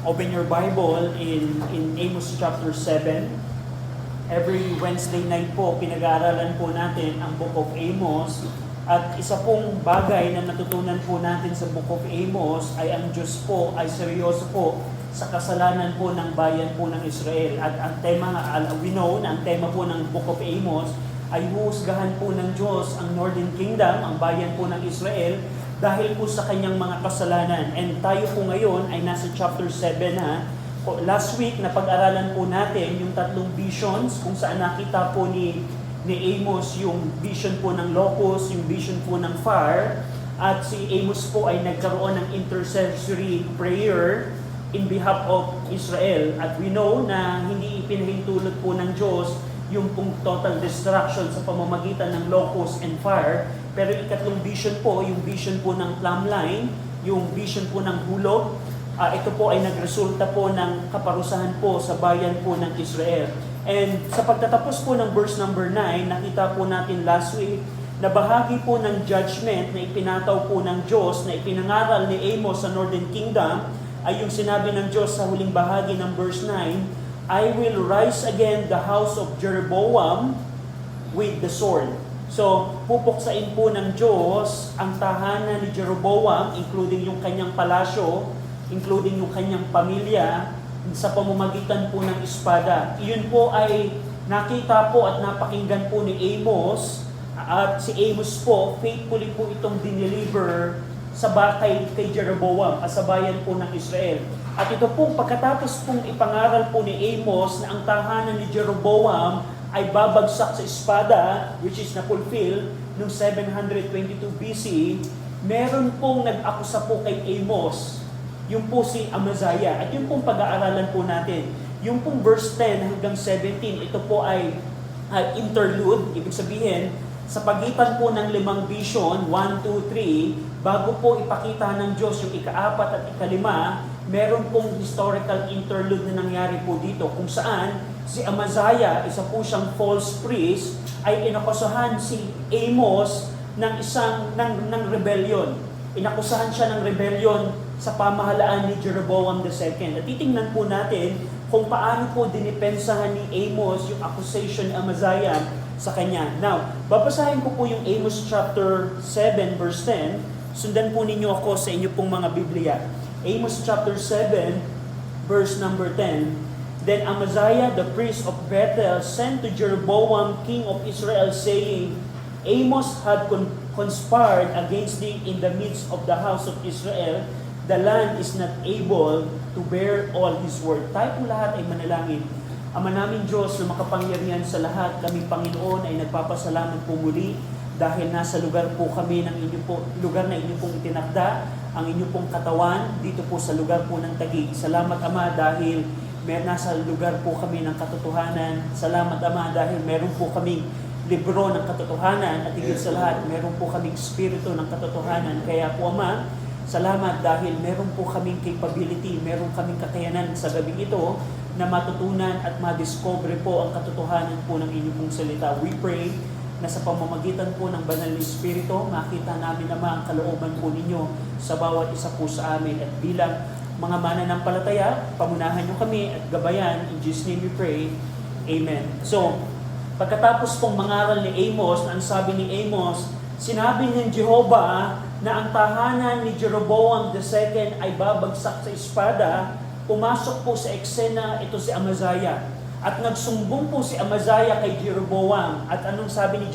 Open your Bible in Amos chapter 7. Every Wednesday night po, pinag-aaralan po natin ang Book of Amos. At isa pong bagay na natutunan po natin sa Book of Amos ay ang Diyos po ay seryoso po sa kasalanan po ng bayan po ng Israel. At ang tema, we know na ang tema po ng Book of Amos ay huhusgahan po ng Diyos ang Northern Kingdom, ang bayan po ng Israel, dahil po sa kanyang mga kasalanan. And tayo po ngayon ay nasa chapter 7 na. Last week, napag-aralan po natin yung tatlong visions kung saan nakita po ni Amos yung vision po ng locust, yung vision po ng fire, at si Amos po ay nagkaroon ng intercessory prayer in behalf of Israel. At we know na hindi ipinahintulot po ng Diyos yung pong total destruction sa pamamagitan ng locust and fire. Pero ikatlong vision po, yung vision po ng plumb line, yung vision po ng hulog, ito po ay nagresulta po ng kaparusahan po sa bayan po ng Israel. And sa pagtatapos po ng verse number 9, nakita po natin last week na bahagi po ng judgment na ipinataw po ng Diyos, na ipinangaral ni Amos sa Northern Kingdom, ay yung sinabi ng Diyos sa huling bahagi ng verse 9, I will rise again the house of Jeroboam with the sword. So, pupuksain po ng Diyos ang tahanan ni Jeroboam, including yung kanyang palasyo, including yung kanyang pamilya, sa pamamagitan po ng espada. Iyon po ay nakita po at napakinggan po ni Amos, at si Amos po, faithfully po itong dineliver sa bakay kay Jeroboam, sa bayan po ng Israel. At ito po, pagkatapos pong ipangaral po ni Amos na ang tahanan ni Jeroboam ay babagsak sa espada, which is na-fulfill noong 722 BC, meron pong nag-akusa po kay Amos, yung po si Amaziah. At yung pong pag-aaralan po natin, yung pong verse 10 hanggang 17, ito po ay interlude, ibig sabihin, sa pagitan po ng 5 vision, 1, 2, 3, bago po ipakita ng Diyos yung ika-4 at ika-5, meron pong historical interlude na nangyari po dito, kung saan si Amaziah, isa po siyang false priest, ay inakusahan si Amos ng rebellion. Inakusahan siya ng rebellion sa pamahalaan ni Jeroboam II. At titingnan po natin kung paano po dinipensahan ni Amos yung accusation ni Amaziah sa kanya. Now, babasahin ko po yung Amos chapter 7 verse 10. Sundan po ninyo ako sa inyo pong mga Biblia. Amos chapter 7 verse number 10. Then Amaziah the priest of Bethel sent to Jeroboam king of Israel, saying, Amos had conspired against thee in the midst of the house of Israel. The land is not able to bear all his word. Tayo po lahat ay manalangin. Ama namin Diyos na makapangyarihan sa lahat, kami Panginoon ay nagpapasalamat po muli dahil nasa lugar po kami ng inyo po, lugar na inyo pong itinakda, ang inyo pong katawan dito po sa lugar po ng Taguig. Salamat Ama dahil nasa lugar po kami ng katotohanan. Salamat Ama dahil meron po kaming libro ng katotohanan, at higit sa lahat, meron po kaming spirito ng katotohanan. Kaya po Ama, salamat dahil meron po kaming capability, meron kaming kakayanan sa gabing ito na matutunan at madiscover po ang katotohanan po ng inyong pong salita. We pray na sa pamamagitan po ng banal na Espiritu, makita namin naman ang kalooban po ninyo sa bawat isa po sa amin. At bilang mga mananampalataya, pamunahan nyo kami at gabayan. In Jesus' name we pray. Amen. So, pagkatapos pong mangaral ni Amos, na ang sabi ni Amos, sinabi ng Jehovah na ang tahanan ni Jeroboam II ay babagsak sa espada, pumasok po sa eksena ito si Amaziah. At nagsumbong po si Amaziah kay Jeroboam. At anong sabi ni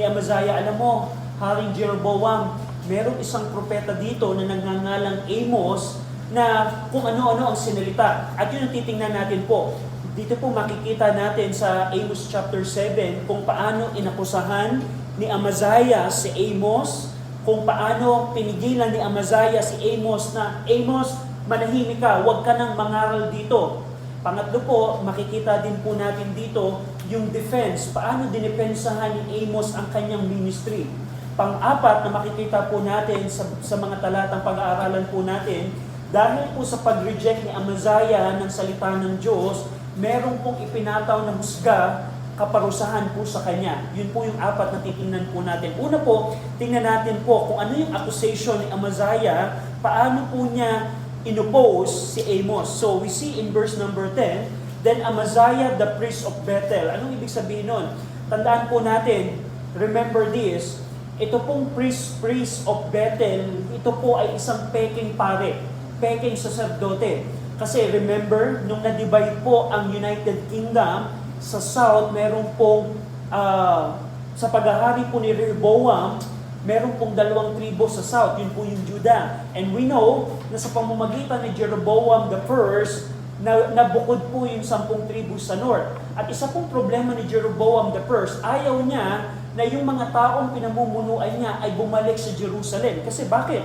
Amaziah? Alam mo, Haring Jeroboam, merong isang propeta dito na nagngangalang Amos na kung ano-ano ang sinalita. At yun ang titingnan natin po. Dito po makikita natin sa Amos chapter 7 kung paano inakusahan ni Amaziah si Amos, kung paano pinigilan ni Amaziah si Amos na, Amos, manahimik ka, huwag ka nang mangaral dito. Pangatlo po, makikita din po natin dito yung defense. Paano dinipensahan ni Amos ang kanyang ministry. Pang-apat na makikita po natin sa mga talatang pag-aaralan po natin, dahil po sa pag-reject ni Amaziah ng salita ng Diyos, meron pong ipinataw na husga, kaparusahan po sa kanya. Yun po yung apat na titingnan po natin. Una po, tingnan natin po kung ano yung accusation ni Amaziah, paano po niya inopose si Amos. So we see in verse number 10, then Amaziah the priest of Bethel. Anong ibig sabihin nun? Tandaan po natin, remember this, ito pong priest of Bethel, ito po ay isang peking pare, peking saserdote. Kasi remember, nung na-divide po ang United Kingdom, sa south, meron pong, sa paghahari po ni Rehoboam, meron pong 2 tribo sa south, yun po yung Judah. And we know na sa pamamagitan ni Jeroboam the first, nabukod po yung 10 tribo sa north. At isa pong problema ni Jeroboam the first, ayaw niya na yung mga taong pinamumunuan niya ay bumalik sa Jerusalem. Kasi bakit?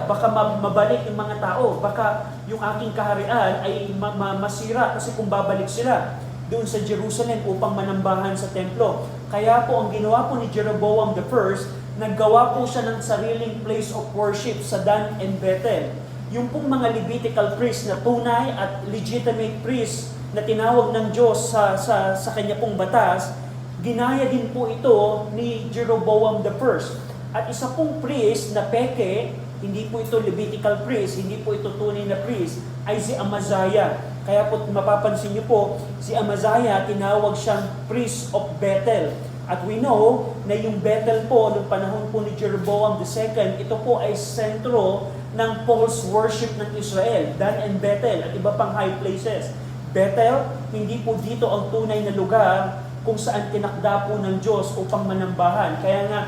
Baka mabalik yung mga tao, baka yung aking kaharian ay masira kasi kung babalik sila doon sa Jerusalem upang manambahan sa templo. Kaya po ang ginawa po ni Jeroboam the first, naggawa po siya ng sariling place of worship sa Dan and Bethel. Yung pong mga Levitical priest na tunay at legitimate priest na tinawag ng Diyos sa kanya pong batas, ginaya din po ito ni Jeroboam the first. At isa pong priest na peke, hindi po ito Levitical priest, hindi po ito tunay na priest, ay si Amaziah. Kaya po mapapansin niyo po, si Amaziah tinawag siyang priest of Bethel. At we know na yung Bethel po, noong panahon po ni Jeroboam II, ito po ay sentro ng false worship ng Israel, Dan and Bethel, at iba pang high places. Bethel, hindi po dito ang tunay na lugar kung saan tinakda po ng Diyos upang manambahan. Kaya nga,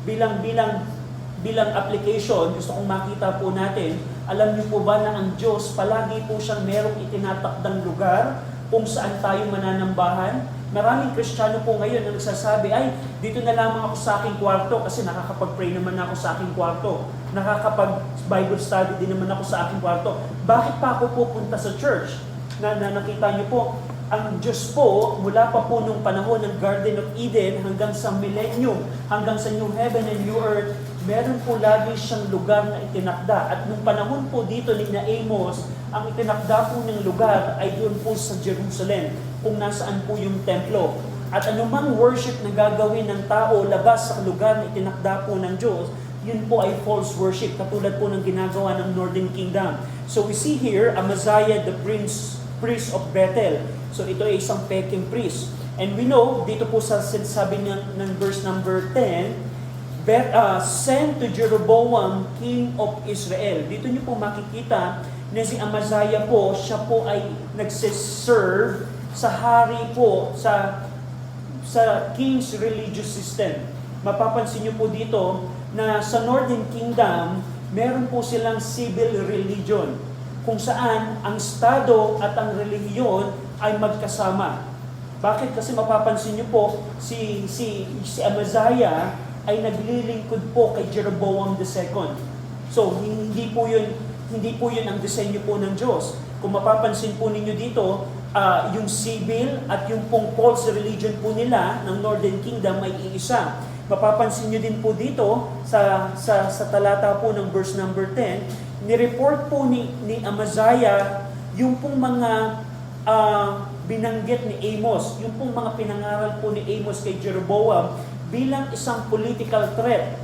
bilang application, gusto kong makita po natin, alam niyo po ba na ang Diyos, palagi po siyang merong itinatakdang lugar kung saan tayo mananambahan? Maraming Kristiyano po ngayon na nagsasabi, ay, dito na lamang ako sa aking kwarto kasi nakakapag-pray naman ako sa aking kwarto. Nakakapag-Bible study din naman ako sa aking kwarto. Bakit pa ako pupunta sa church? Na nakita niyo po, ang Diyos po, mula pa po nung panahon ng Garden of Eden hanggang sa millennium, hanggang sa new heaven and new earth, meron po lagi siyang lugar na itinakda. At nung panahon po dito ni Amos, ang itinakda po ng lugar ay doon po sa Jerusalem, kung nasaan po yung templo. At anumang worship na gagawin ng tao labas sa lugar na itinakda po ng Diyos, yun po ay false worship, katulad po ng ginagawa ng Northern Kingdom. So we see here, Amaziah the priest of Bethel. So ito ay isang peking priest. And we know, dito po sa sinasabi ng verse number 10, sent to Jeroboam, king of Israel. Dito niyo po makikita na si Amaziah po, siya po ay nagsiserve sa hari po, sa king's religious system. Mapapansin niyo po dito na sa Northern Kingdom, meron po silang civil religion, kung saan ang estado at ang relihiyon ay magkasama. Bakit? Kasi mapapansin niyo po, si Amaziah ay naglilingkod po kay Jeroboam II. So, hindi po yun ang disenyo po ng Diyos. Kung mapapansin po ninyo dito, yung civil at yung pong false religion po nila ng Northern Kingdom ay iisa. Mapapansin nyo din po dito sa talata po ng verse number 10, ni-report po ni Amaziah yung pong mga binanggit ni Amos, yung pong mga pinangaral po ni Amos kay Jeroboam bilang isang political threat.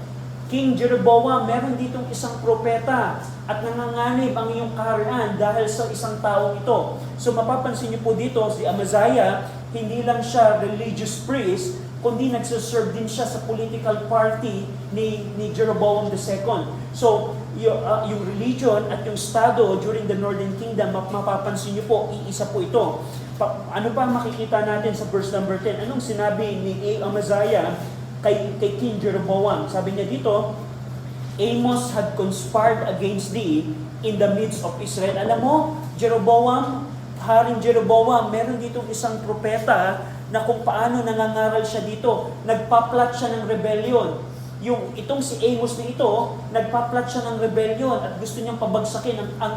King Jeroboam, meron ditong isang propeta at nanganganib ang iyong kaharian dahil sa isang taong ito. So mapapansin niyo po dito, si Amaziah, hindi lang siya religious priest, kundi nagsiserve din siya sa political party ni Jeroboam II. So, yung religion at yung estado during the Northern Kingdom, mapapansin niyo po, iisa po ito. Ano pa makikita natin sa verse number 10? Anong sinabi ni Amaziah kay King Jeroboam? Sabi niya dito, Amos had conspired against thee in the midst of Israel. Alam mo, Jeroboam, Haring Jeroboam, meron ditong isang propeta na kung paano nangangaral siya dito. Nagpaplat siya ng rebellion. Itong si Amos na ito, nagpaplat siya ng rebellion at gusto niyang pabagsakin ang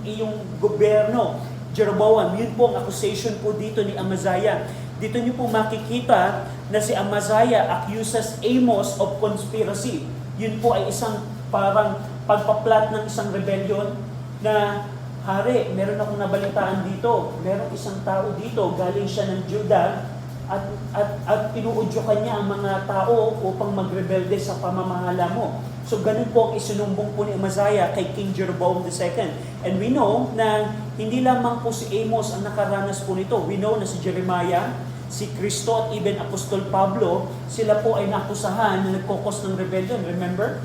iyong gobyerno. Jeroboam, yun po ang accusation po dito ni Amaziah. Dito niyo po makikita na si Amaziah accuses Amos of conspiracy. Yun po ay isang parang pagpaplat ng isang rebellion na, Hari, meron akong nabalitaan dito. Meron isang tao dito, galing siya ng Judah, at pinuudyokan niya ang mga tao upang magrebelde sa pamamahala mo. So ganun po ang isinumbong po ni Amaziah kay King Jeroboam II. And we know na hindi lamang po si Amos ang nakaranas po nito. We know na si Jeremiah, si Cristo at even Apostol Pablo, sila po ay nakusahan na nagkokos ng rebellion. Remember?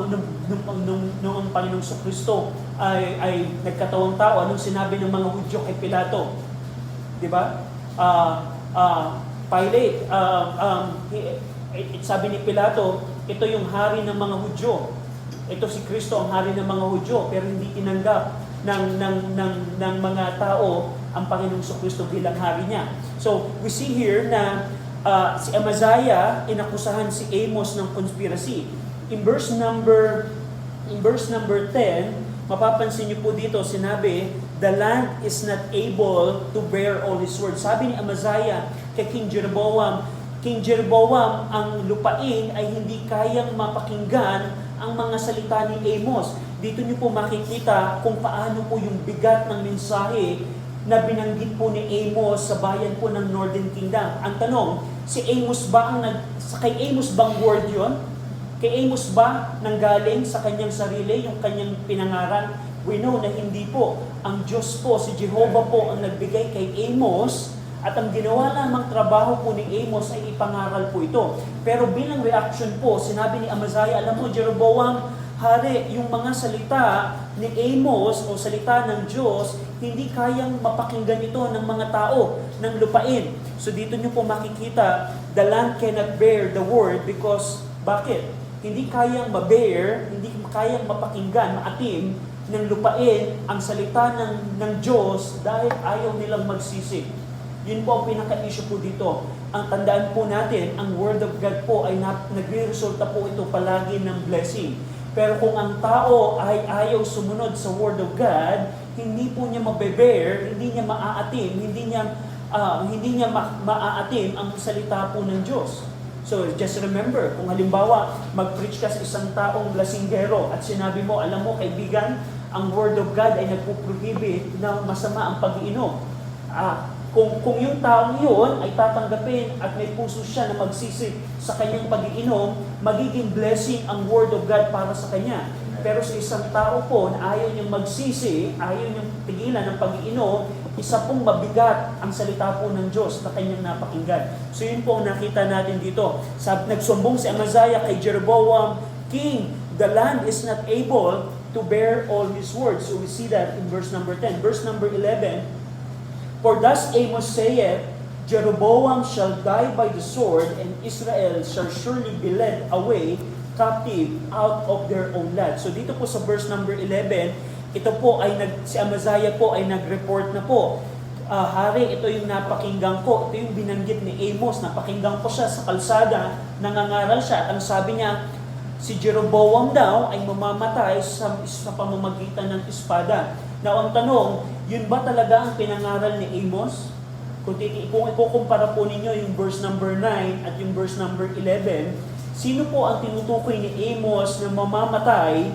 Nung ang Panginoong Kristo ay nagkatawang tao, anong sinabi ng mga Hudyo kay Pilato? Di ba? Pilate, sabi ni Pilato, ito yung hari ng mga Hudyo. Ito si Kristo ang hari ng mga Hudyo, pero hindi tinanggap ng mga tao ang Panginoong Kristo bilang hari niya. So, we see here na si Amaziah, inakusahan si Amos ng conspiracy. In verse number 10, mapapansin niyo po dito, sinabi, the land is not able to bear all his words. Sabi ni Amaziah kay King Jeroboam, ang lupain ay hindi kayang mapakinggan ang mga salita ni Amos. Dito niyo po makikita kung paano po yung bigat ng mensahe na binanggit po ni Amos sa bayan po ng Northern Kingdom. Ang tanong, kay Amos bang word yun? Kay Amos ba nanggaling sa kanyang sarili, yung kanyang pinangaral? We know na hindi po. Ang Diyos po, si Jehovah po ang nagbigay kay Amos at ang ginawa lamang trabaho po ni Amos ay ipangaral po ito. Pero bilang reaction po, sinabi ni Amaziah, alam mo Jeroboam, hari, yung mga salita ni Amos o salita ng Diyos, hindi kayang mapakinggan ito ng mga tao ng lupain. So dito nyo po makikita, the land cannot bear the word because, bakit? Hindi kayang ma-bear, hindi kayang mapakinggan, maatim ng lupain ang salita ng Diyos dahil ayaw nilang magsisi. Yun po ang pinaka-issue po dito. Ang tandaan po natin, ang Word of God po ay nagre-resulta po ito palagi ng blessing. Pero kung ang tao ay ayaw sumunod sa Word of God, hindi po niya mabe-bear, hindi niya maaatim, hindi niya maaatim ang salita po ng Diyos. So, just remember, kung halimbawa, mag-preach ka sa isang taong lasinggero at sinabi mo, alam mo, kaibigan, ang Word of God ay nagpo-prohibit na masama ang pag-iinom. Kung yung taong yun ay tatanggapin at may puso siya na magsisi sa kanyang pag-iinom, magiging blessing ang Word of God para sa kanya. Pero sa isang tao po na ayaw niyang magsisi, ayaw niyang tigilan ng pag-iinom, isa pong mabigat ang salita po ng Diyos na kanyang napakinggan. So yun po ang nakita natin dito. Nagsumbong si Amaziah kay Jeroboam, King, the land is not able to bear all his words. So we see that in verse number 10. Verse number 11, for thus Amos saith, Jeroboam shall die by the sword, and Israel shall surely be led away captive out of their own land. So dito po sa verse number 11, ito po ay si Amaziah po ay nag-report na po. Hari, ito yung napakinggan ko. Ito yung binanggit ni Amos. Napakinggan ko siya sa kalsada, nangangaral siya. At ang sabi niya, si Jeroboam daw ay mamamatay sa pamamagitan ng espada. Now, ang tanong, yun ba talaga ang pinangaral ni Amos? Kung ikukumpara po ninyo yung verse number 9 at yung verse number 11, sino po ang tinutukoy ni Amos na mamamatay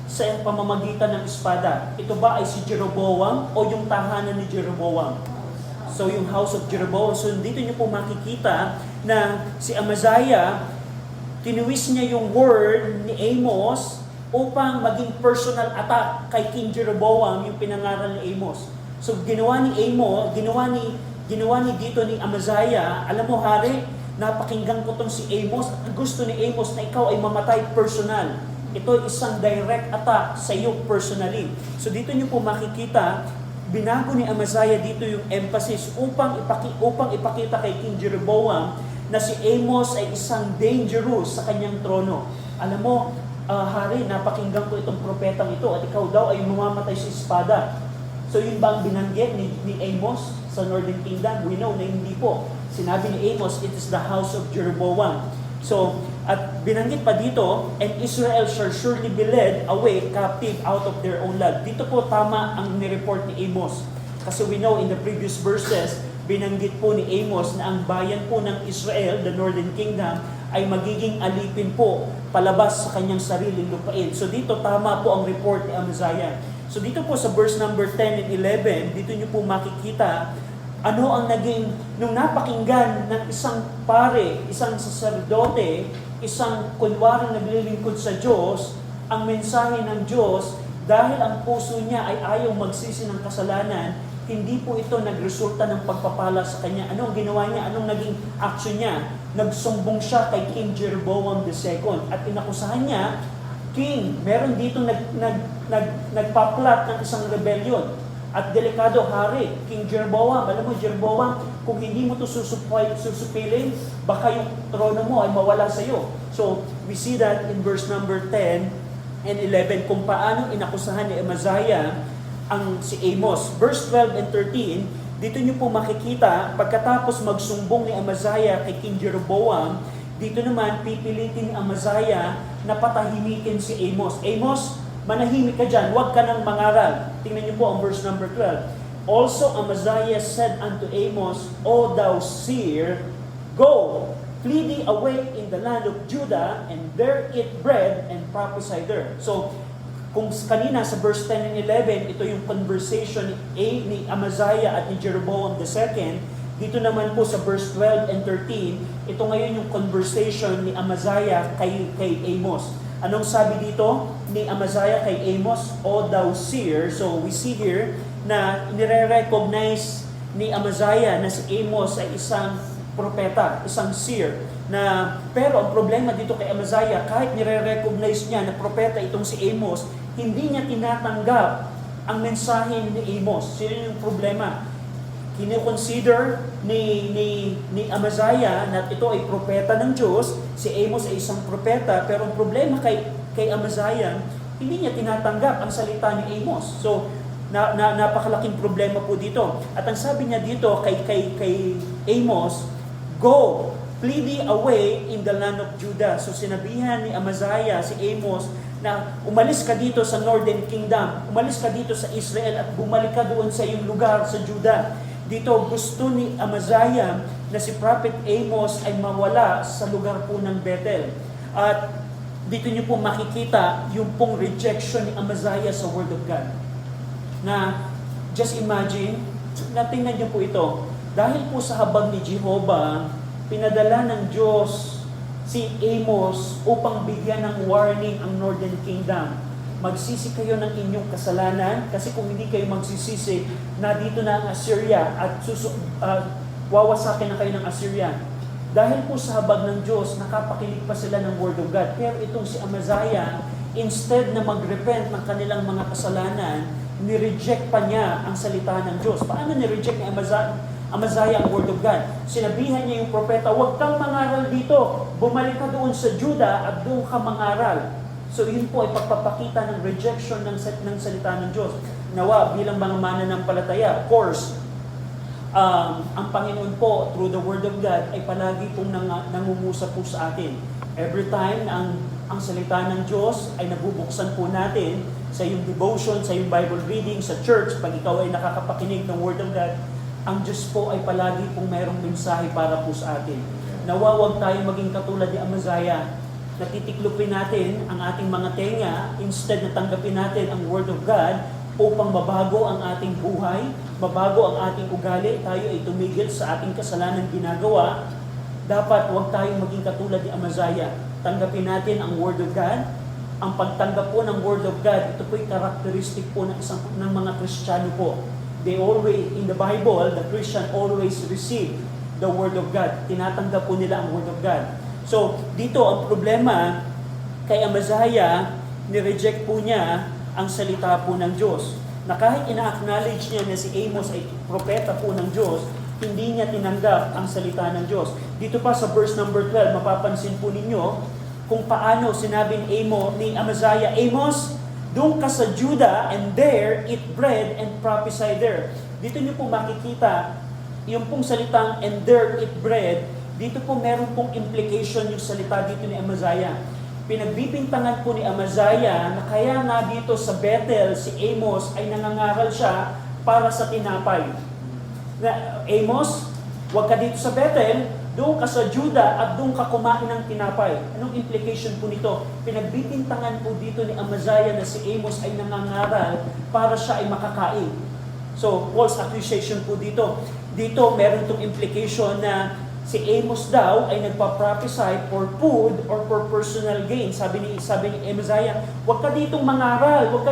sa pamamagitan ng espada? Ito ba ay si Jeroboam o yung tahanan ni Jeroboam? So yung house of Jeroboam. So dito niyo po makikita na si Amaziah, tinuwis niya yung word ni Amos upang maging personal attack kay King Jeroboam, yung pinangaral ni Amos. So ginawa ni dito ni Amaziah, alam mo hari, napakinggan ko tong si Amos at gusto ni Amos na ikaw ay mamatay personal. Ito isang direct attack sa iyo personally. So dito niyo po makikita, binago ni Amaziah dito yung emphasis upang ipakita kay King Jeroboam na si Amos ay isang dangerous sa kanyang trono. Alam mo, hari, napakinggan ko itong propetang ito at ikaw daw ay mamamatay sa espada. So yun ba ang binanggit ni Amos sa Northern Kingdom? We know na hindi po. Sinabi ni Amos, it is the house of Jeroboam. So, at binanggit pa dito, and Israel shall surely be led away captive out of their own land. Dito po tama ang nireport ni Amos. Kasi we know in the previous verses, binanggit po ni Amos na ang bayan po ng Israel, the Northern Kingdom, ay magiging alipin po palabas sa kanyang sariling lupain. So dito tama po ang report ni Amaziah. So dito po sa verse number 10 and 11, dito nyo po makikita ano ang naging, nung napakinggan ng isang pare, isang saserdote, isang kunwaring naglilingkod sa Diyos, ang mensahe ng Diyos, dahil ang puso niya ay ayaw magsisi ng kasalanan, hindi po ito nagresulta ng pagpapala sa kanya. Anong ginawa niya? Anong naging action niya? Nagsumbong siya kay King Jeroboam II at inakusahan niya, King, meron dito nagpaplat ng isang rebellion. At delikado, hari, King Jeroboam, alam mo, Jeroboam, kung hindi mo ito susupilin, baka yung trono mo ay mawala sa iyo. So, we see that in verse number 10 and 11, kung paano inakusahan ni Amaziah ang si Amos. Verse 12 and 13, dito niyo po makikita, pagkatapos magsumbong ni Amaziah kay King Jeroboam, dito naman pipilitin ni Amaziah na patahimikin si Amos. Amos, manahimik ka dyan, huwag ka nang mangaral. Tingnan niyo po ang verse number 12. Also Amaziah said unto Amos, O thou seer, go, flee thee away in the land of Judah, and there eat bread and prophesy there. So, kung kanina sa verse 10 and 11, ito yung conversation ni Amaziah at ni Jeroboam II, dito naman po sa verse 12 and 13, ito ngayon yung conversation ni Amaziah kay Amos. Anong sabi dito ni Amaziah kay Amos? O thou seer. So we see here na nire-recognize ni Amaziah na si Amos ay isang propeta, isang seer. Pero ang problema dito kay Amaziah, kahit nire-recognize niya na propeta itong si Amos, hindi niya tinatanggap ang mensahe ni Amos. Sino yung problema? Kino-consider ni Amaziah na ito ay propeta ng Diyos, si Amos ay isang propeta, pero ang problema kay Amaziah, hindi niya tinatanggap ang salita ni Amos. So, napakalaking problema po dito. At ang sabi niya dito kay Amos, go, flee thee away in the land of Judah. So sinabihan ni Amaziah si Amos na umalis ka dito sa Northern Kingdom, umalis ka dito sa Israel at bumalik ka doon sa iyong lugar sa Judah. Dito gusto ni Amaziah na si Prophet Amos ay mawala sa lugar po ng Bethel. At dito niyo po makikita yung pong rejection ni Amaziah sa Word of God. Na just imagine, natingnan niyo po ito, dahil po sa habag ni Jehovah, pinadala ng Diyos si Amos upang bigyan ng warning ang Northern Kingdom. Magsisi kayo ng inyong kasalanan kasi kung hindi kayo magsisisi, na dito na ang Assyria at wawasakin na kayo ng Assyria. Dahil po sa habag ng Diyos, nakapakinig pa sila ng Word of God. Pero itong si Amaziah, instead na mag-repent ng kanilang mga kasalanan, ni-reject pa niya ang salita ng Diyos. Paano ni-reject ni Amaziah ang Word of God? Sinabihan niya yung propeta, huwag kang mangaral dito. Bumalik ka doon sa Judah at doon ka mangaral. So yun po ay pagpapakita ng rejection ng salita ng Diyos. Nawa, bilang mga mananampalataya, of course, ang Panginoon po, through the Word of God, ay palagi pong nangungusap po sa atin. Every time na ang salita ng Diyos ay nabubuksan po natin sa iyong devotion, sa iyong Bible reading, sa church, pag ikaw ay nakakapakinig ng Word of God, ang Diyos po ay palagi pong mayroong mensahe para po sa atin. Nawa, huwag tayo maging katulad ni Amaziah. Natitiklopin natin ang ating mga tenga, instead na tanggapin natin ang Word of God upang mabago ang ating buhay, mabago ang ating ugali, tayo ay tumigil sa ating kasalanan ginagawa. Dapat huwag tayong maging katulad ni Amaziah. Tanggapin natin ang Word of God. Ang pagtanggap po ng Word of God, ito po yung characteristic po ng mga Kristiyano po. They always, in the Bible, the Christian always receive the Word of God. Tinatanggap po nila ang Word of God. So, dito ang problema kay Amaziah, ni-reject po niya ang salita po ng Diyos. Na kahit ina-acknowledge niya na si Amos ay propeta po ng Diyos, hindi niya tinanggap ang salita ng Diyos. Dito pa sa verse number 12, mapapansin po ninyo kung paano sinabi ni Amaziah, Amos, doon ka sa Judah and there eat bread and prophesy there. Dito niyo po makikita yung pong salitang and there eat bread. Dito po meron pong implication yung salita dito ni Amaziah. Pinagbibintangan po ni Amaziah na kaya nga dito sa Bethel, si Amos ay nangangaral siya para sa tinapay. Na, Amos, huwag ka dito sa Bethel, doon ka sa Judah at doon ka kumain ng tinapay. Anong implication po nito? Pinagbibintangan po dito ni Amaziah na si Amos ay nangangaral para siya ay makakain. So, false accusation po dito. Dito meron itong implication na Si Amos daw ay nagpa-prophesy for food or for personal gain. Sabi ni Amaziah, huwag ka ditong mangaral, huwag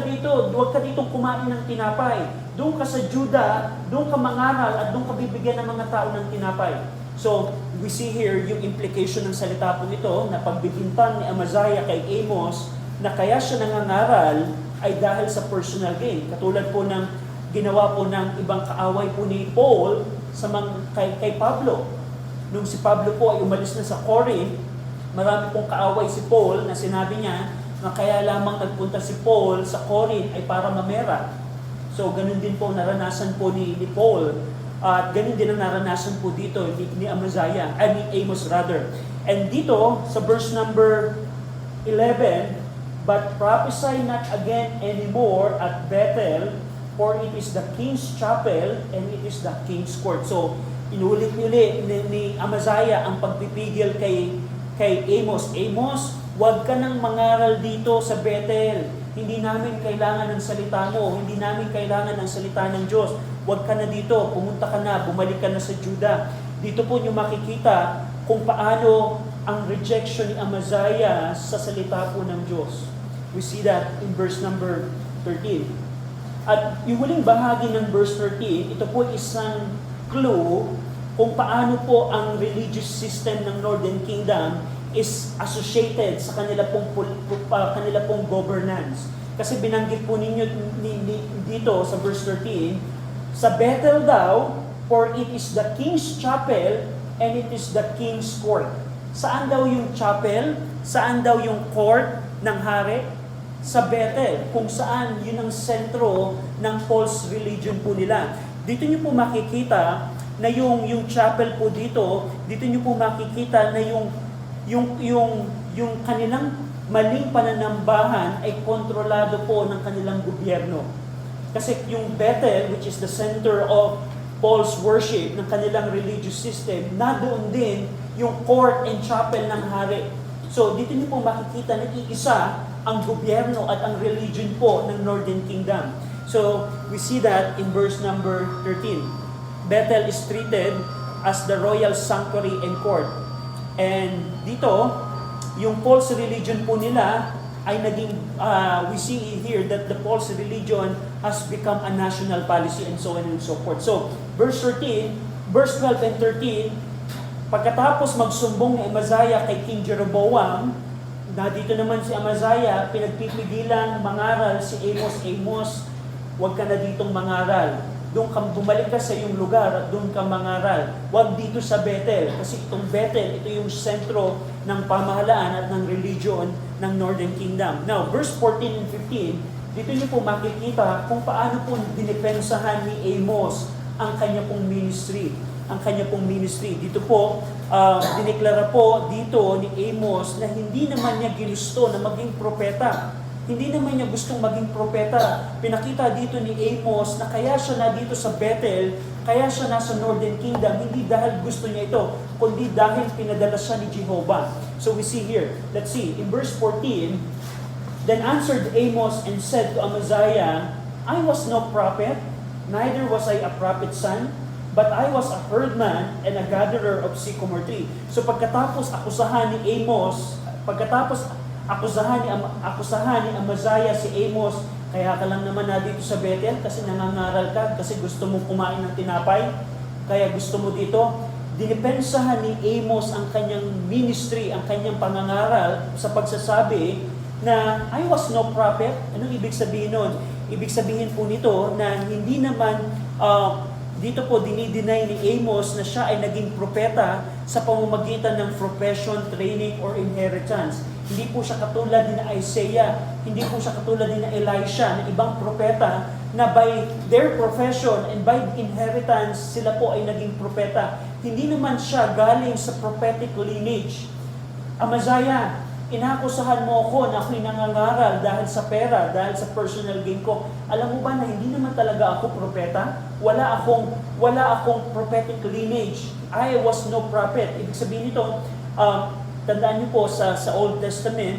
ka ditong kumain ng tinapay. Doon ka sa Judah, doon ka mangaral at doon ka bibigyan ng mga tao ng tinapay. So, we see here yung implication ng salita po ito na pagbibintang ni Amaziah kay Amos na kaya siya nangangaral ay dahil sa personal gain. Katulad po ng ginawa po ng ibang kaaway po ni Paul kay Pablo. Nung si Pablo po ay umalis na sa Corinth, marami pong kaaway si Paul na sinabi niya na kaya lamang nagpunta si Paul sa Corinth ay para mamera. So, ganun din po naranasan po ni Paul. At ganun din ang naranasan po dito ni Amaziah, ni Amos rather. And dito, sa verse number 11, but prophesy not again anymore at Bethel, for it is the king's chapel and it is the king's court. So, inulit-ulit ni Amaziah ang pagpipigil kay Amos. Amos, huwag ka nang mangaral dito sa Bethel. Hindi namin kailangan ng salita mo. Hindi namin kailangan ng salita ng Diyos. Huwag ka na dito. Pumunta ka na. Bumalik ka na sa Judah. Dito po niyo makikita kung paano ang rejection ni Amaziah sa salita po ng Diyos. We see that in verse number 13. At yung huling bahagi ng verse 13, ito po isang clue kung paano po ang religious system ng Northern Kingdom is associated sa kanila pong governance. Kasi binanggit po ninyo dito sa verse 13, sa Bethel daw, for it is the king's chapel and it is the king's court. Saan daw yung chapel? Saan daw yung court ng hari? Sa Bethel, kung saan yun ang sentro ng false religion po nila. Dito nyo po makikita na yung chapel po dito nyo po makikita na yung kanilang maling pananambahan ay kontrolado po ng kanilang gobyerno. Kasi yung Bethel, which is the center of false worship ng kanilang religious system, na doon din yung court and chapel ng hari. So dito nyo po makikita na iisa ang gobyerno at ang religion po ng Northern Kingdom. So we see that in verse number 13. Bethel is treated as the royal sanctuary and court. And dito, yung false religion po nila ay naging, we see here that the false religion has become a national policy and so on and so forth. So, verse 12 and 13, pagkatapos magsumbong ni Amaziah kay King Jeroboam, na dito naman si Amaziah, pinagpipigilan mangaral si Amos, huwag ka na ditong mangaral. Doon ka, bumalik ka sa iyong lugar at doon ka mangaral. Huwag dito sa Bethel. Kasi itong Bethel, ito yung sentro ng pamahalaan at ng religion ng Northern Kingdom. Now, verse 14 and 15, dito niyo po makikita kung paano po dinipensahan ni Amos ang kanya pong ministry. Dito po, dineklara po dito ni Amos na hindi naman niya ginusto na maging propeta. Hindi naman niya gustong maging propeta. Pinakita dito ni Amos na kaya siya na dito sa Bethel, kaya siya nasa Northern Kingdom, hindi dahil gusto niya ito, kundi dahil pinadala siya ni Jehovah. So we see here, let's see, in verse 14, then answered Amos and said to Amaziah, I was no prophet, neither was I a prophet's son, but I was a herdman and a gatherer of sycamore tree. So pagkatapos akusahan ni Amaziah si Amos, kaya ka lang naman na dito sa Bethel kasi nangangaral ka, kasi gusto mo kumain ng tinapay, kaya gusto mo dito. Dinipensahan ni Amos ang kanyang ministry, ang kanyang pangangaral sa pagsasabi na I was no prophet. Anong ibig sabihin nun? Ibig sabihin po nito na hindi naman dito po dinideny ni Amos na siya ay naging propeta sa pamamagitan ng profession, training, or inheritance. Hindi po siya katulad ni Isaiah, hindi po siya katulad ni Elisha, na ibang propeta na by their profession and by inheritance, sila po ay naging propeta. Hindi naman siya galing sa prophetic lineage. Amaziah, inakusahan mo ako na ako'y nangangaral dahil sa pera, dahil sa personal gain ko. Alam mo ba na hindi naman talaga ako propeta? Wala akong prophetic lineage. I was no prophet. Ibig sabihin nito, tandaan niyo po sa Old Testament,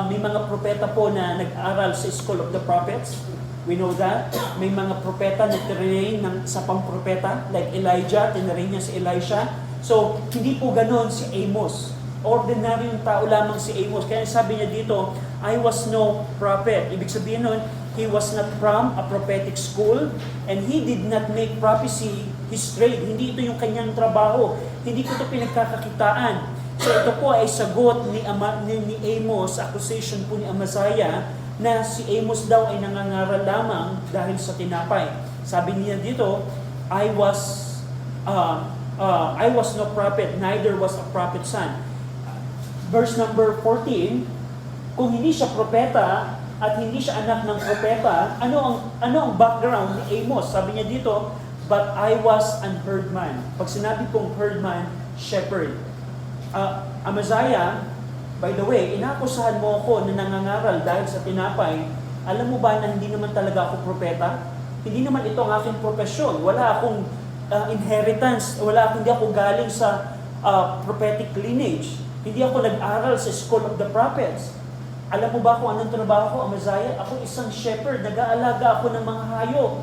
may mga propeta po na nag-aral sa School of the Prophets. We know that. May mga propeta na tinrain sa pang-propeta, like Elijah, tinrain niya si Elisha. So, hindi po ganon si Amos. Ordinaryong tao lamang si Amos. Kaya sabi niya dito, I was no prophet. Ibig sabihin nun, he was not from a prophetic school and he did not make prophecy his trade. Hindi ito yung kanyang trabaho. Hindi ko ito pinagkakakitaan. So ito po ay sagot ni Amos, accusation po ni Amaziah, na si Amos daw ay nangangaral lamang dahil sa tinapay. Sabi niya dito, I was no prophet, neither was a prophet's son. Verse number 14, kung hindi siya propeta at hindi siya anak ng propeta, ano ang background ni Amos? Sabi niya dito, but I was an herdman. Pag sinabi kong herdman, shepherd. Amaziah, by the way, inakusahan mo ako na nangangaral dahil sa tinapay. Alam mo ba na hindi naman talaga ako propeta? Hindi naman ito ang aking profesyon. Wala akong inheritance. Hindi ako galing sa prophetic lineage. Hindi ako nag-aral sa School of the Prophets. Alam mo ba kung anong trabaho ko, Amaziah? Ako isang shepherd. Nag-aalaga ako ng mga hayop.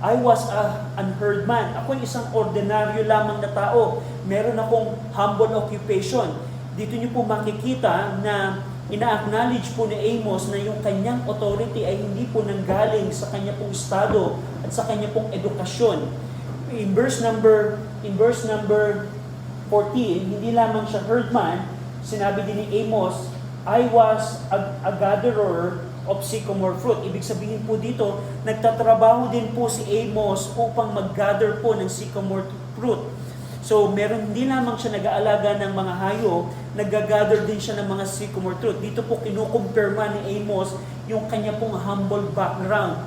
I was an herdman. Ako isang ordinaryo lamang na tao. Meron akong humble occupation. Dito niyo po makikita na ina-acknowledge po ni Amos na yung kanyang authority ay hindi po nanggaling sa kanya pong estado at sa kanya pong edukasyon. In verse number 14, hindi lamang siya herdman, sinabi din ni Amos, I was a gatherer of sycamore fruit. Ibig sabihin po dito, nagtatrabaho din po si Amos upang mag-gather po ng sycamore fruit. So, hindi lamang siya nag-aalaga ng mga hayop, nag-gather din siya ng mga sycamore fruit. Dito po kinukumpirma ni Amos yung kanya pong humble background.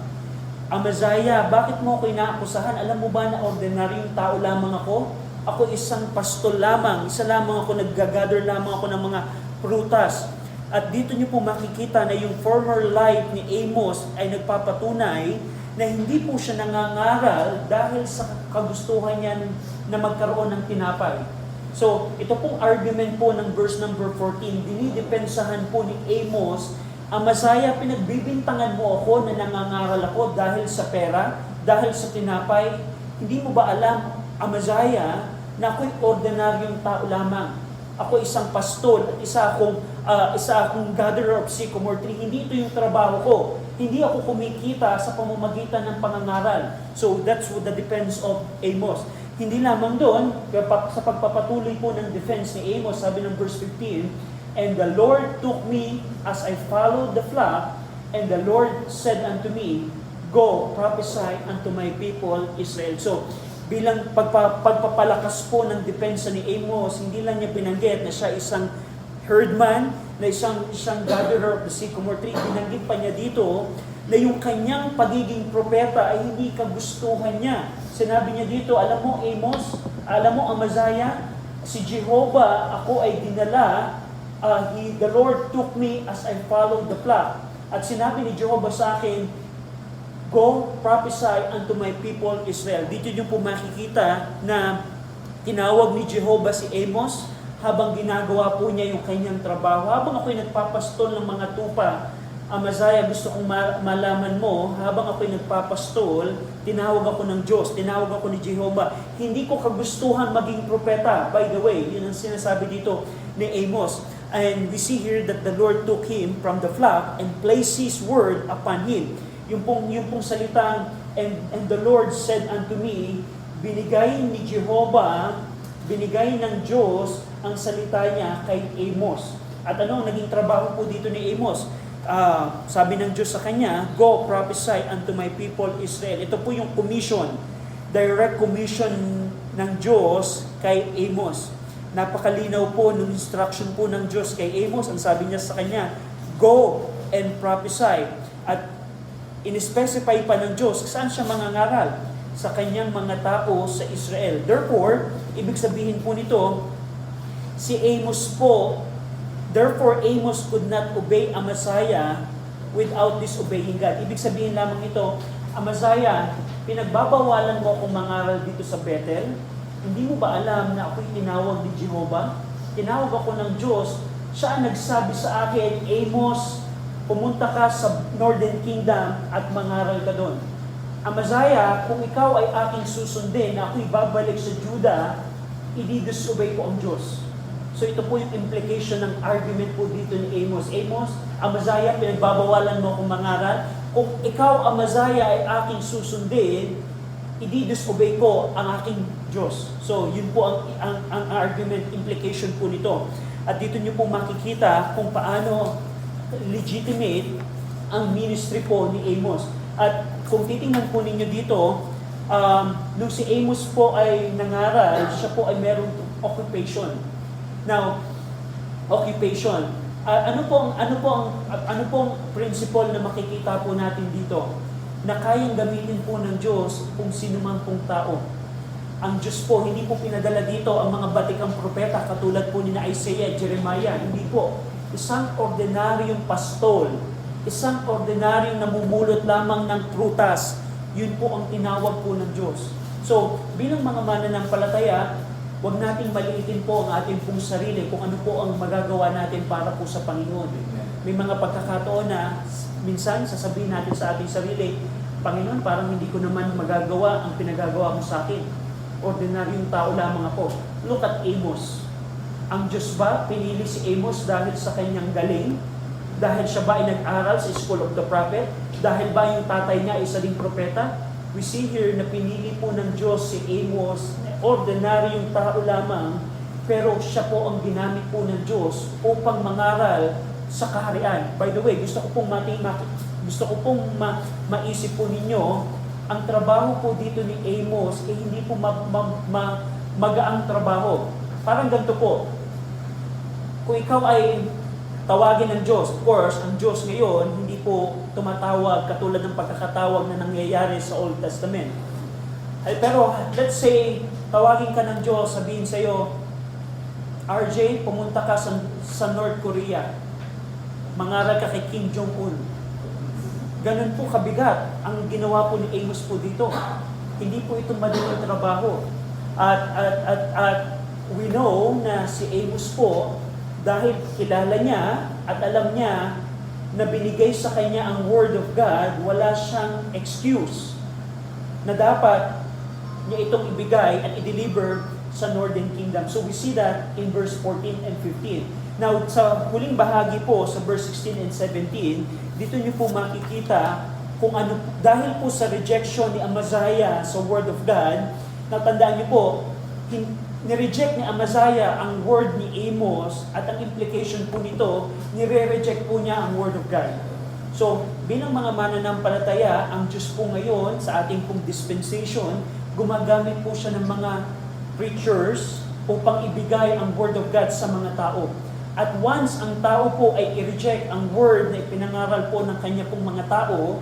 Amaziah, bakit mo ako inaakusahan? Alam mo ba na ordinaryong tao lamang ako? Ako isang pastol lamang, isa lamang ako, nag-gather lamang ako ng mga prutas. At dito niyo po makikita na yung former life ni Amos ay nagpapatunay na hindi po siya nangangaral dahil sa kagustuhan niya na magkaroon ng tinapay. So, ito pong argument po ng verse number 14, dinidepensahan po ni Amos, Amaziah, pinagbibintangan mo ako na nangangaral ako dahil sa pera, dahil sa tinapay. Hindi mo ba alam, Amaziah, na ako'y ordinaryong tao lamang? Ako isang pastol at isa akong gatherer of sycamore tree. Hindi ito yung trabaho ko. Hindi ako kumikita sa pamamagitan ng pangangaral. So that's what the defense of Amos. Hindi lamang doon, sa pagpapatuloy po ng defense ni Amos, sabi ng verse 15, and the Lord took me as I followed the flock, and the Lord said unto me, go, prophesy unto my people Israel. So, bilang pagpapalakas po ng depensa ni Amos, hindi lang niya binanggit na siya isang herdman, na isang gatherer of the sycamore tree. Binanggit pa niya dito na yung kanyang pagiging propeta ay hindi kagustuhan niya. Sinabi niya dito, alam mo Amos, alam mo Amaziah, si Jehovah ako ay dinala, the Lord took me as I followed the flock. At sinabi ni Jehovah sa akin, go, prophesy unto my people Israel. Dito niyo po makikita na tinawag ni Jehovah si Amos habang ginagawa po niya yung kanyang trabaho. Habang ako'y nagpapastol ng mga tupa, Amaziah, gusto kong malaman mo, habang ako'y nagpapastol, tinawag ako ng Diyos, tinawag ako ni Jehovah. Hindi ko kagustuhan maging propeta. By the way, yun ang sinasabi dito ni Amos. And we see here that the Lord took him from the flock and placed His word upon him. Yung pong salitang, and the Lord said unto me, binigay ni Jehovah, binigay ng Diyos ang salita niya kay Amos. At ano ang naging trabaho po dito ni Amos? Sabi ng Diyos sa kanya, go prophesy unto my people Israel. Ito po yung commission, direct commission ng Diyos kay Amos. Napakalinaw po ng instruction po ng Diyos kay Amos. Ang sabi niya sa kanya, go and prophesy. At in-specify pa ng Diyos, saan siya mangangaral? Sa kanyang mga tao sa Israel. Therefore, ibig sabihin po nito, si Amos po, therefore Amos could not obey Amaziah without disobeying God. Ibig sabihin lamang ito, Amaziah, pinagbabawalan mo akong mangaral dito sa Bethel? Hindi mo ba alam na ako'y tinawag ni Jehovah? Tinawag ako ng Diyos, siya ang nagsabi sa akin, Amos, pumunta ka sa Northern Kingdom at mangaral ka doon. Amaziah, kung ikaw ay aking susundin, na ako'y babalik sa Judah, i-disobey ko ang Diyos. So ito po yung implication ng argument po dito ni Amos. Amos, Amaziah, pinagbabawalan mo akong mangaral. Kung ikaw, Amaziah, ay aking susundin, i-disobey ko ang aking Diyos. So yun po ang argument, implication po nito. At dito nyo po makikita kung paano legitimate ang ministry po ni Amos. At kung titingnan po ninyo dito, nung si Amos po ay nangaral, siya po ay merong occupation. Now, occupation. Ano pong principle na makikita po natin dito? Na kayang gamitin po ng Diyos kung sino man pong tao. Ang Diyos po, hindi po pinadala dito ang mga batikang propeta katulad po ni na Isaiah, Jeremiah. Hindi po. Isang ordinaryong pastol, isang ordinaryong namumulot lamang ng prutas, yun po ang tinawag po ng Diyos. So, bilang mga mananampalataya, huwag nating maliitin po ang ating pong sarili kung ano po ang magagawa natin para po sa Panginoon. May mga pagkakataon na minsan sasabihin natin sa ating sarili, Panginoon, parang hindi ko naman magagawa ang pinagagawa mo sa akin. Ordinaryong tao lamang ako. Look at Amos. Ang Diyos ba pinili si Amos dahil sa kanyang galing? Dahil siya ba ay nag-aral sa School of the Prophet? Dahil ba yung tatay niya ay isa ding propeta? We see here na pinili po ng Diyos si Amos, ordinaryong tao lamang, pero siya po ang ginamit po ng Diyos upang mangaral sa kaharian. By the way, gusto ko pong maisip po ninyo, ang trabaho po dito ni Amos ay hindi po magaang trabaho. Parang ganito po, kung ikaw ay tawagin ng Diyos, of course, ang Diyos ngayon hindi po tumatawag katulad ng pagkakatawag na nangyayari sa Old Testament. Pero let's say, tawagin ka ng Diyos, sabihin sa'yo, RJ, pumunta ka sa North Korea. Mangaral ka kay Kim Jong-un. Ganun po kabigat ang ginawa po ni Amos po dito. Hindi po ito madaling trabaho. At we know na si Amos po, dahil kilala niya at alam niya na binigay sa kanya ang Word of God, wala siyang excuse na dapat niya itong ibigay at i-deliver sa Northern Kingdom. So we see that in verse 14 and 15. Now, sa huling bahagi po, sa verse 16 and 17, dito niyo po makikita kung ano, dahil po sa rejection ni Amaziah sa Word of God, natandaan niyo po, nireject ni Amaziah ang word ni Amos at ang implication po nito, nire-reject po niya ang Word of God. So, bilang mga mananampalataya, ang Diyos po ngayon sa ating pong dispensation, gumagamit po siya ng mga preachers upang ibigay ang Word of God sa mga tao. At once ang tao po ay i-reject ang word na ipinangaral po ng kanya pong mga tao,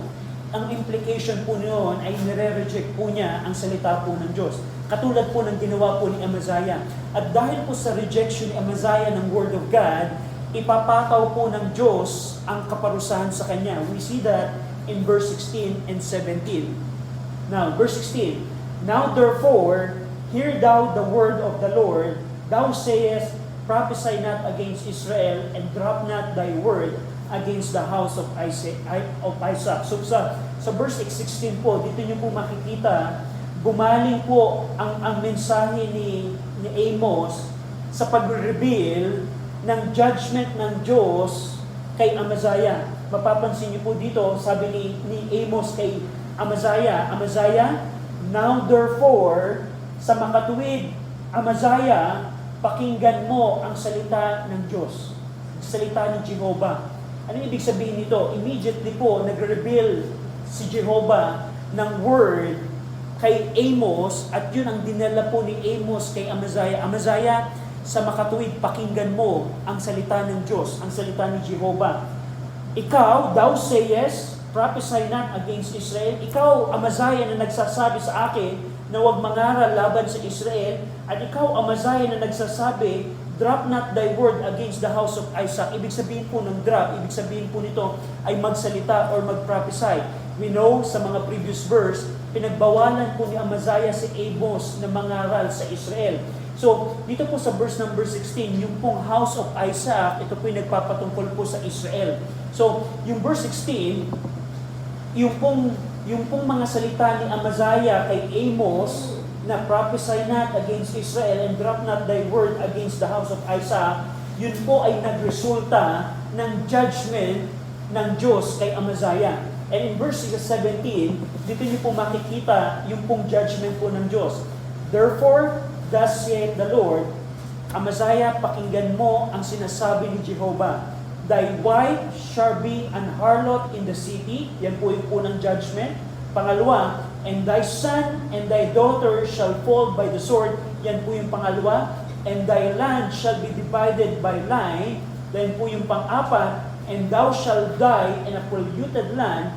ang implication po noon ay nire-reject po niya ang salita po ng Diyos. Katulad po ng ginawa po ni Amaziah. At dahil po sa rejection ni Amaziah ng Word of God, ipapataw po ng Diyos ang kaparusahan sa kanya. We see that in verse 16 and 17. Now, verse 16. Now therefore, hear thou the word of the Lord. Thou sayest, prophesy not against Israel, and drop not thy word against the house of Isaac. So sa verse 16 po, dito niyo po makikita, gumaling po ang mensahe ni Amos sa pag-reveal ng judgment ng Diyos kay Amaziah. Mapapansin niyo po dito, sabi ni Amos kay Amaziah, now therefore, sa makatuwid, Amaziah, pakinggan mo ang salita ng Diyos, salita ni Jehovah. Ano ibig sabihin nito? Immediately po, nag-reveal si Jehovah ng word kay Amos, at yun ang dinala po ni Amos kay Amaziah. Amaziah, sa makatuwid, pakinggan mo ang salita ng Diyos, ang salita ni Jehovah. Ikaw, thou sayest, prophesy not against Israel. Ikaw, Amaziah, na nagsasabi sa akin na huwag mangaral laban sa Israel, at ikaw, Amaziah, na nagsasabi, drop not thy word against the house of Isaac. Ibig sabihin po ng drop, ibig sabihin po nito ay magsalita or mag-prophesy. We know sa mga previous verse, pinagbawalan po ni Amaziah si Amos na mangaral sa Israel. So, dito po sa verse number 16, yung pong house of Isaac, ito po yung nagpapatungkol po sa Israel. So, yung verse 16, yung pong mga salita ni Amaziah kay Amos, na prophesy not against Israel and drop not thy word against the house of Isaac, yun po ay nagresulta ng judgment ng Diyos kay Amaziah. And in verse 17, dito niyo po makikita yung pong judgment po ng Diyos. Therefore, thus saith the Lord, Amaziah, pakinggan mo ang sinasabi ni Jehovah. Thy wife shall be an harlot in the city. Yan po yung unang judgment. Pangalawa, and thy son and thy daughter shall fall by the sword. Yan po yung pangalawa. And thy land shall be divided by line. Yan po yung pang-apat. And thou shalt die in a polluted land.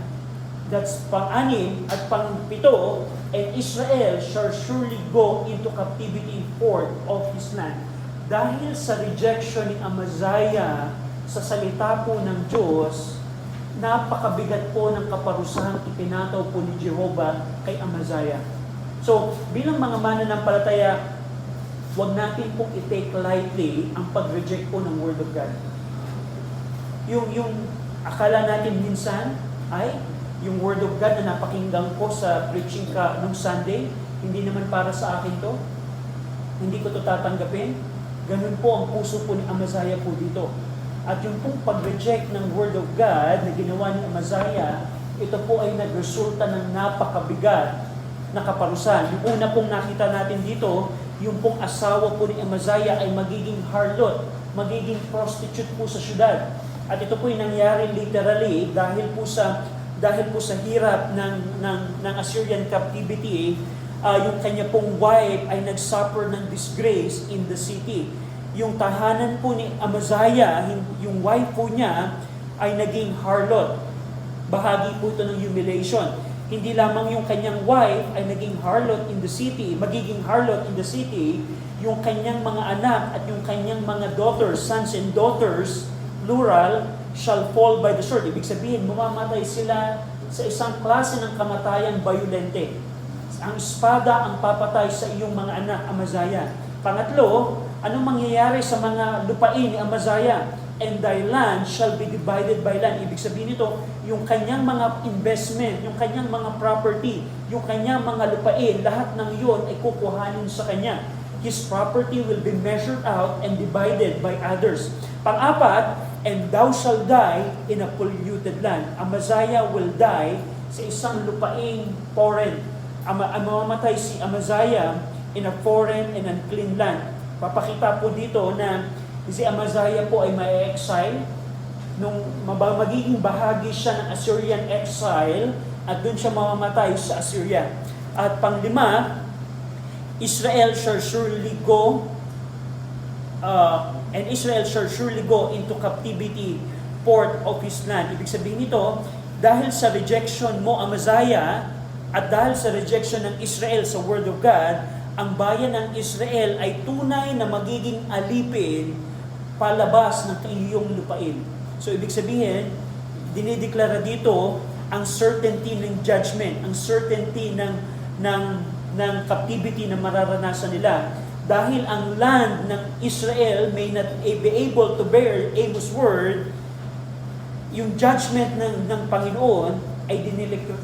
That's pang-anim at pang-pito. And Israel shall surely go into captivity forth of his land. Dahil sa rejection ni Amaziah sa salita po ng Diyos, napakabigat po ng kaparusahang ipinataw po ni Jehovah kay Amaziah. So, bilang mga mananampalataya, huwag natin pong i-take lightly ang pag-reject po ng Word of God. Yung akala natin minsan ay yung Word of God na napakinggan ko sa preaching ka nung Sunday, hindi naman para sa akin to. Hindi ko to tatanggapin. Ganun po ang puso po ni Amaziah po dito. At yung pong pag-reject ng Word of God na ginawa ni Amaziah, ito po ay nagresulta ng napakabigat na kaparusahan. Yung una pong nakita natin dito, yung pong asawa po ni Amaziah ay magiging harlot, magiging prostitute po sa syudad. At ito po ay nangyari literally dahil po sa hirap ng Assyrian captivity, yung kanya pong wife ay nagsuffer ng disgrace in the city. Yung tahanan po ni Amaziah, yung wife po niya ay naging harlot. Bahagi po ito ng humiliation. Hindi lamang yung kanyang wife ay naging harlot in the city, magiging harlot in the city, yung kanyang mga anak at yung kanyang mga daughters, sons and daughters, plural, shall fall by the sword. Ibig sabihin, mamamatay sila sa isang klase ng kamatayang bayolente. Ang espada ang papatay sa iyong mga anak, Amaziah. Pangatlo, anong mangyayari sa mga lupain ni Amaziah? And thy land shall be divided by land. Ibig sabihin nito, yung kanyang mga investment, yung kanyang mga property, yung kanyang mga lupain, lahat ng iyon ay kukuhanin sa kanya. His property will be measured out and divided by others. Pang-apat, and thou shalt die in a polluted land. Amaziah will die sa isang lupaing foreign. Mamamatay si Amaziah in a foreign and unclean land. Papakita po dito na si Amaziah po ay ma-exile. Nung magiging bahagi siya ng Assyrian exile at doon siya mamamatay sa Assyria. At panglima, Israel shall surely go and Israel shall surely go into captivity forth of his land. Ibig sabihin nito, dahil sa rejection mo, Amaziah, at dahil sa rejection ng Israel sa Word of God, ang bayan ng Israel ay tunay na magiging alipin palabas ng iyong lupain. So ibig sabihin, dinideklara dito ang certainty ng judgment, ang certainty ng captivity na mararanasan nila. Dahil ang land ng Israel may not be able to bear Amos' word, yung judgment ng Panginoon ay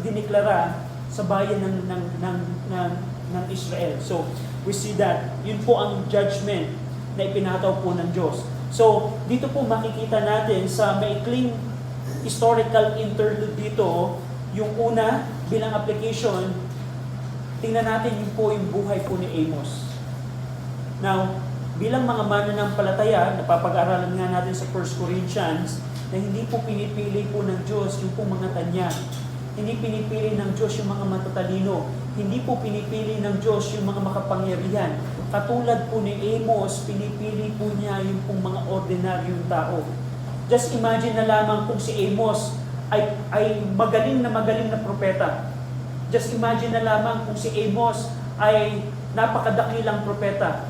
dineklara sa bayan ng Israel. So, we see that. Yun po ang judgment na ipinataw po ng Diyos. So, dito po makikita natin sa maikling historical interlude dito, yung una, bilang application, tingnan natin yun po yung buhay po ni Amos. Now, bilang mga mananampalataya, napapag-aralan nga natin sa 1 Corinthians, na hindi po pinipili po ng Diyos yung po mga tanya. Hindi pinipili ng Diyos yung mga matatalino. Hindi po pinipili ng Diyos yung mga makapangyarihan. Katulad po ni Amos, pinipili po niya yung pong mga ordinaryong tao. Just imagine na lamang kung si Amos ay magaling na propeta. Just imagine na lamang kung si Amos ay napakadakilang propeta.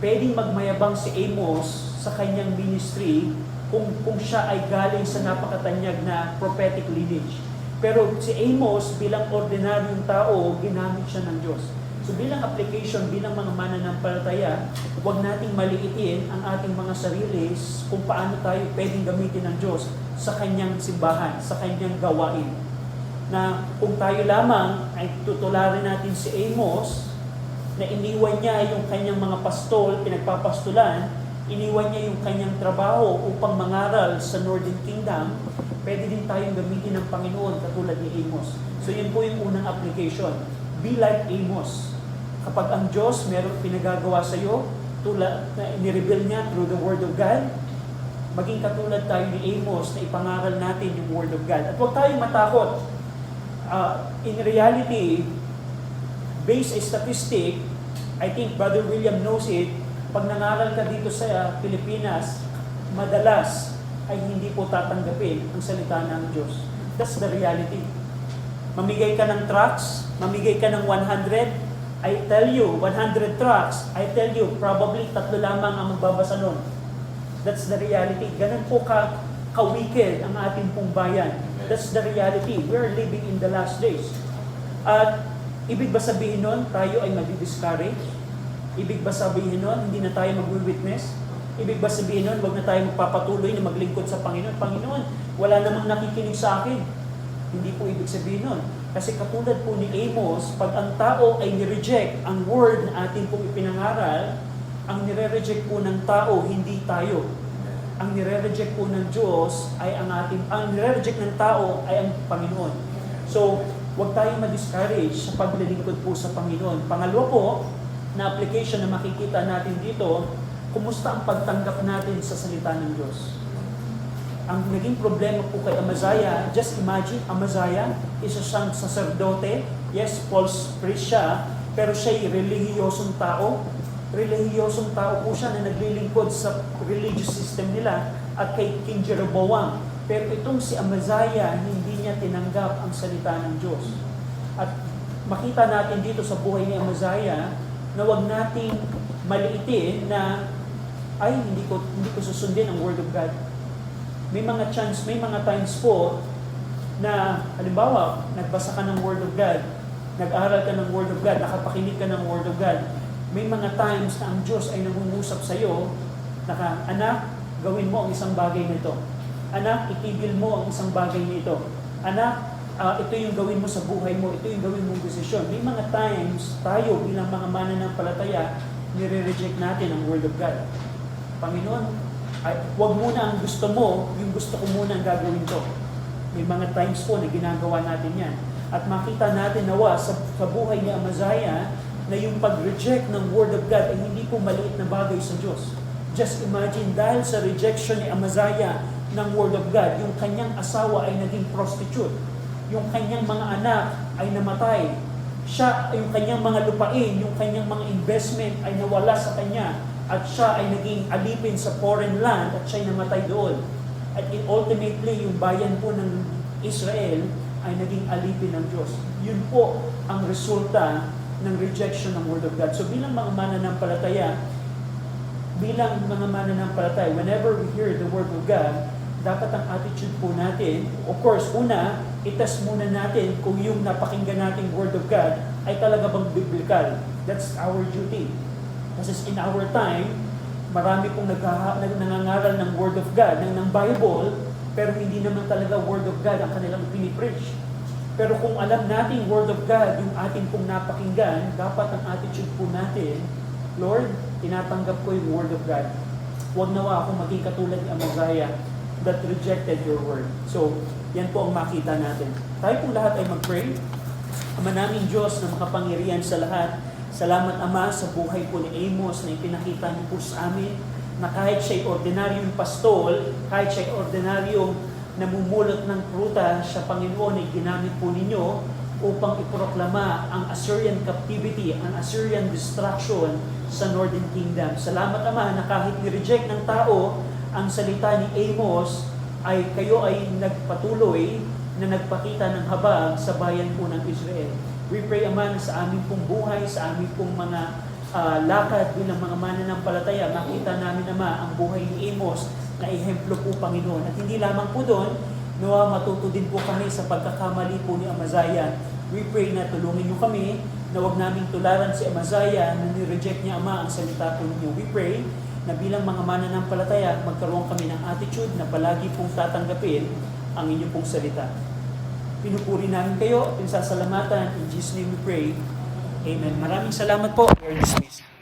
Pwedeng magmayabang si Amos sa kanyang ministry kung siya ay galing sa napakatanyag na prophetic lineage. Pero si Amos, bilang ordinaryong tao, ginamit siya ng Diyos. So bilang application, bilang mga mananampalataya, huwag nating maliitin ang ating mga sarili kung paano tayo pwedeng gamitin ng Diyos sa kanyang simbahan, sa kanyang gawain. na kung tayo lamang ay tutularin natin si Amos, na iniwan niya yung kanyang mga pastol, pinagpapastulan, iniwan niya yung kanyang trabaho upang mangaral sa Northern Kingdom, pwede din tayong gamitin ng Panginoon katulad ni Amos. So yun po yung unang application. Be like Amos. Kapag ang Diyos meron pinagagawa sa iyo, tulad na inireveal niya through the Word of God, maging katulad tayo ni Amos na ipangaral natin yung Word of God. At huwag tayong matakot. In reality, based a statistic, I think Brother William knows it, pag nangaral ka dito sa Pilipinas, madalas ay hindi po tatanggapin ang salita ng Diyos. That's the reality. Mamigay ka ng tracts, mamigay ka ng 100, I tell you, 100 tracts, I tell you, probably 3 lamang ang magbabasa nun. That's the reality. Ganun po ka-wicked ang ating pong bayan. That's the reality. We're living in the last days. At ibig ba sabihin nun, tayo ay madi-discourage? Ibig ba sabihin nun, hindi na tayo mag-witness? Ibig ba sabihin nun, huwag na tayo magpapatuloy na maglingkod sa Panginoon? Panginoon, wala namang nakikinig sa akin. Hindi po ibig sabihin nun. Kasi katulad po ni Amos, pag ang tao ay nireject ang word na ating pong ipinangaral, ang nire-reject po ng tao, hindi tayo. Ang nire-reject po ng Diyos ay ang nire-reject ng tao ay ang Panginoon. So, huwag tayong ma-discourage sa paglilingkod po sa Panginoon. Pangalawa po, na application na makikita natin dito, kumusta ang pagtanggap natin sa salita ng Diyos? Ang naging problema po kay Amaziah, just imagine, Amaziah, isa siyang saserdote, yes, false priest siya, pero siya'y relihiyosong tao. Relihiyosong tao po siya na naglilingkod sa religious system nila at kay King Jeroboam. Pero itong si Amaziah, hindi niya tinanggap ang salita ng Diyos. At makita natin dito sa buhay ni Amaziah na wag nating maliitin na ay hindi ko susundin ang Word of God. May mga times po na halimbawa, nagbasa ka ng Word of God, nag-aral ka ng Word of God, nakapakinig ka ng Word of God. May mga times na ang Diyos ay nangungusap sa iyo, anak, gawin mo ang isang bagay nito. Anak, itigil mo ang isang bagay nito. Anak, ito yung gawin mo sa buhay mo, ito yung gawin mong desisyon. May mga times, tayo bilang mga mananampalataya, nire-reject natin ang Word of God. Panginoon, huwag muna ang gusto mo, yung gusto ko muna ang gagawin ko. May mga times po na ginagawa natin yan. At makita natin nawa sa buhay ni Amaziah na yung pag-reject ng Word of God ay hindi po maliit na bagay sa Diyos. Just imagine, dahil sa rejection ni Amaziah ng Word of God, yung kanyang asawa ay naging prostitute. Yung kanyang mga anak ay namatay. Yung kanyang mga lupain, yung kanyang mga investment ay nawala sa kanya. At siya ay naging alipin sa foreign land at siya ay namatay doon. At ultimately, yung bayan po ng Israel ay naging alipin ng Diyos. Yun po ang resulta ng rejection ng Word of God. So bilang mga mananampalataya, whenever we hear the Word of God, dapat ang attitude po natin, of course, una, itest muna natin kung yung napakinggan nating Word of God ay talaga bang biblical. That's our duty. Kasi in our time, marami pong nangangaral ng Word of God, ng Bible, pero hindi naman talaga Word of God ang kanilang pinipreach. Pero kung alam natin Word of God, yung ating pong napakinggan, dapat ang attitude po natin, Lord, tinatanggap ko yung Word of God. Huwag nawa akong maging katulad ni Amaziah that rejected your Word. So, yan po ang makita natin. Tayo pong lahat ay mag-pray. Ama naming Diyos na makapangyarihan sa lahat, salamat Ama sa buhay po ni Amos na ipinakita niyo po sa amin na kahit siya'y ordinaryong pastol, kahit siya'y ordinaryong namumulot ng pruta, siya Panginoon ay ginamit po ninyo upang iproklama ang Assyrian captivity, ang Assyrian destruction sa Northern Kingdom. Salamat Ama na kahit ni-reject ng tao ang salita ni Amos, ay kayo ay nagpatuloy na nagpakita ng habag sa bayan po ng Israel. We pray Ama na sa aming pong buhay, sa aming pong mga lakad bilang mga mananampalataya, makita namin Ama ang buhay ni Amos na ehemplo po Panginoon. At hindi lamang po doon, nawa matuto din po kami sa pagkakamali po ni Amaziah. We pray na tulungin niyo kami na huwag naming tularan si Amaziah na ni-reject niya Ama ang salita po ninyo. We pray na bilang mga mananampalataya, magkaroon kami ng attitude na palagi pong tatanggapin ang inyong pong salita. Pinupuri namin kayo, pinasasalamatan. In Jesus' name we pray. Amen. Maraming salamat po. We are dismissed.